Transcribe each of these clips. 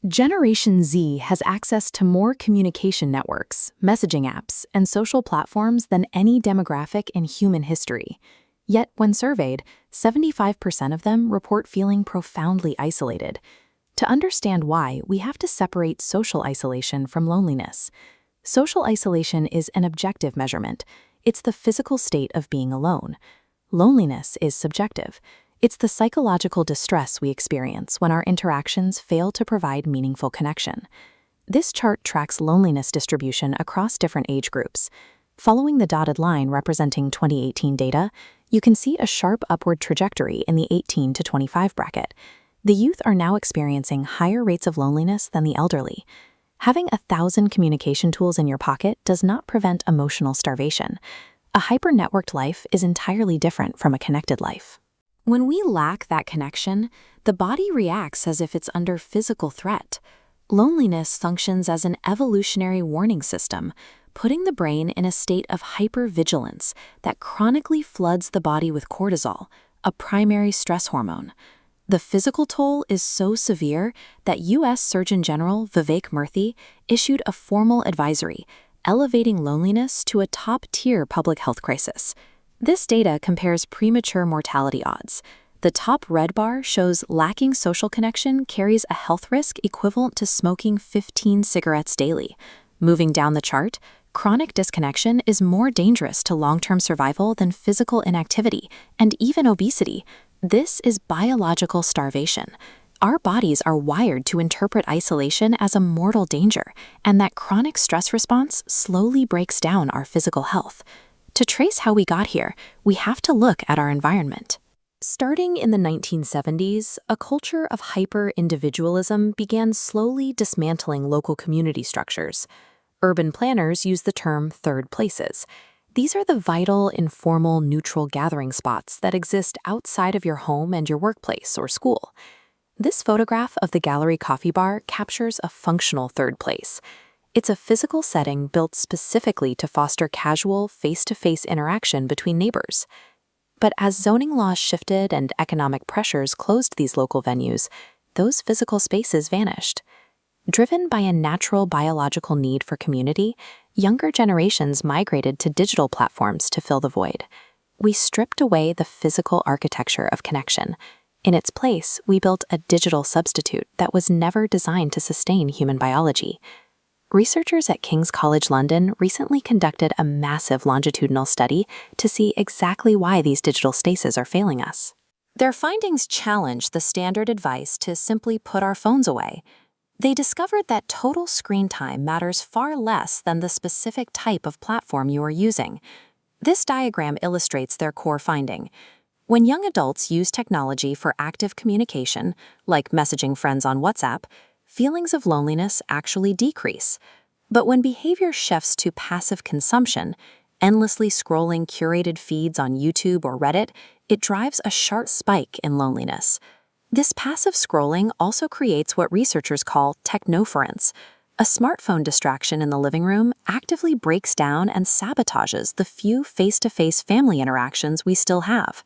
Generation Z has access to more communication networks, messaging apps, and social platforms than any demographic in human history. Yet, when surveyed, 75% of them report feeling profoundly isolated. To understand why, we have to separate social isolation from loneliness. Social isolation is an objective measurement. It's the physical state of being alone. Loneliness is subjective. It's the psychological distress we experience when our interactions fail to provide meaningful connection. This chart tracks loneliness distribution across different age groups. Following the dotted line representing 2018 data, you can see a sharp upward trajectory in the 18 to 25 bracket. The youth are now experiencing higher rates of loneliness than the elderly. Having 1,000 communication tools in your pocket does not prevent emotional starvation. A hyper-networked life is entirely different from a connected life. When we lack that connection, the body reacts as if it's under physical threat. Loneliness functions as an evolutionary warning system, putting the brain in a state of hypervigilance that chronically floods the body with cortisol, a primary stress hormone. The physical toll is so severe that U.S. Surgeon General Vivek Murthy issued a formal advisory, elevating loneliness to a top-tier public health crisis. This data compares premature mortality odds. The top red bar shows lacking social connection carries a health risk equivalent to smoking 15 cigarettes daily. Moving down the chart, chronic disconnection is more dangerous to long-term survival than physical inactivity and even obesity. This is biological starvation. Our bodies are wired to interpret isolation as a mortal danger, and that chronic stress response slowly breaks down our physical health. To trace how we got here, we have to look at our environment. Starting in the 1970s, a culture of hyper-individualism began slowly dismantling local community structures. Urban planners use the term third places. These are the vital, informal, neutral gathering spots that exist outside of your home and your workplace or school. This photograph of the Gallery Coffee Bar captures a functional third place. It's a physical setting built specifically to foster casual, face-to-face interaction between neighbors. But as zoning laws shifted and economic pressures closed these local venues, those physical spaces vanished. Driven by a natural biological need for community, younger generations migrated to digital platforms to fill the void. We stripped away the physical architecture of connection. In its place, we built a digital substitute that was never designed to sustain human biology. Researchers at King's College London recently conducted a massive longitudinal study to see exactly why these digital stasis are failing us. Their findings challenge the standard advice to simply put our phones away. They discovered that total screen time matters far less than the specific type of platform you are using. This diagram illustrates their core finding. When young adults use technology for active communication, like messaging friends on WhatsApp, feelings of loneliness actually decrease. But when behavior shifts to passive consumption, endlessly scrolling curated feeds on YouTube or Reddit, it drives a sharp spike in loneliness. This passive scrolling also creates what researchers call technoference. A smartphone distraction in the living room actively breaks down and sabotages the few face-to-face family interactions we still have.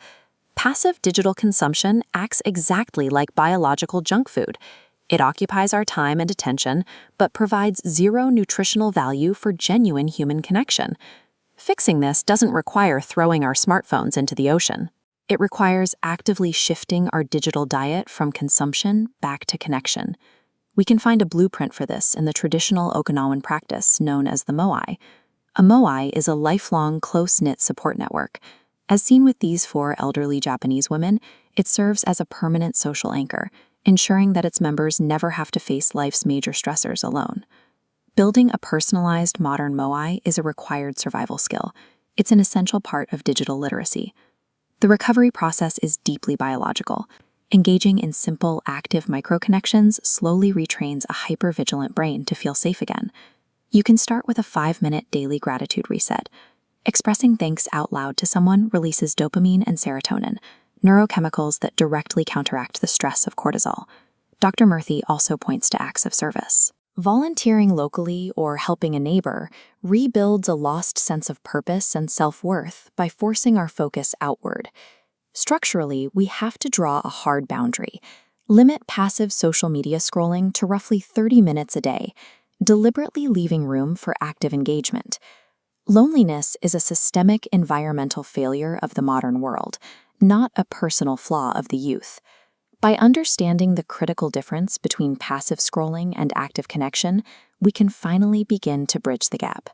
Passive digital consumption acts exactly like biological junk food. It occupies our time and attention, but provides zero nutritional value for genuine human connection. Fixing this doesn't require throwing our smartphones into the ocean. It requires actively shifting our digital diet from consumption back to connection. We can find a blueprint for this in the traditional Okinawan practice known as the Moai. A Moai is a lifelong, close-knit support network. As seen with these 4 elderly Japanese women, it serves as a permanent social anchor, ensuring that its members never have to face life's major stressors alone. Building a personalized modern Moai is a required survival skill. It's an essential part of digital literacy. The recovery process is deeply biological. Engaging in simple, active microconnections slowly retrains a hypervigilant brain to feel safe again. You can start with a 5-minute daily gratitude reset. Expressing thanks out loud to someone releases dopamine and serotonin, neurochemicals that directly counteract the stress of cortisol. Dr. Murthy also points to acts of service. Volunteering locally or helping a neighbor rebuilds a lost sense of purpose and self-worth by forcing our focus outward. Structurally, we have to draw a hard boundary. Limit passive social media scrolling to roughly 30 minutes a day, deliberately leaving room for active engagement. Loneliness is a systemic environmental failure of the modern world, not a personal flaw of the youth. By understanding the critical difference between passive scrolling and active connection, we can finally begin to bridge the gap.